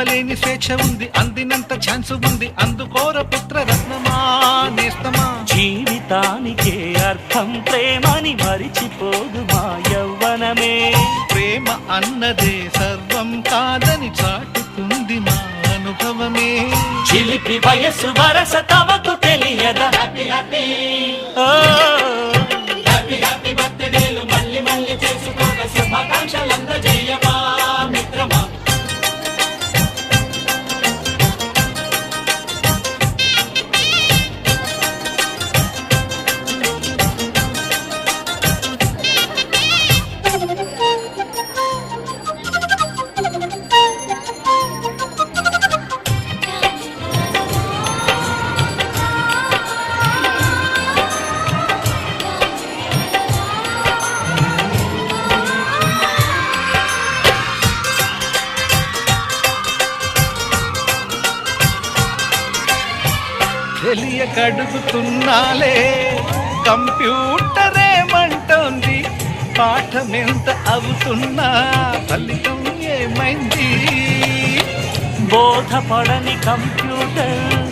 ఇవ్వలేని స్వేచ్ఛ ఉంది, అందినంత ఛాన్స్ ఉంది, అందుకోర పుత్ర రత్నమా నేస్తమా. జీవితానికే అర్థం ప్రేమని మరిచిపోదు మా యవ్వనమే. ప్రేమ అన్నదే సర్వం కాదని చాటుతుంది మా అనుభవమే. చిలిపి వయసు వరస తమకు తెలియదా. హ్యాపీ హ్యాపీ హ్యాపీ హ్యాపీ బర్త్డేలు మళ్ళీ మళ్ళీ చేసుకోక శుభాకాంక్షలందజేయమా మిత్రమా. తెలియకడుగుతున్నాలే కంప్యూటరేమంటోంది, పాఠమెంత అవుతున్నా ఫలితం ఏమైంది. బోధపడని కంప్యూటర్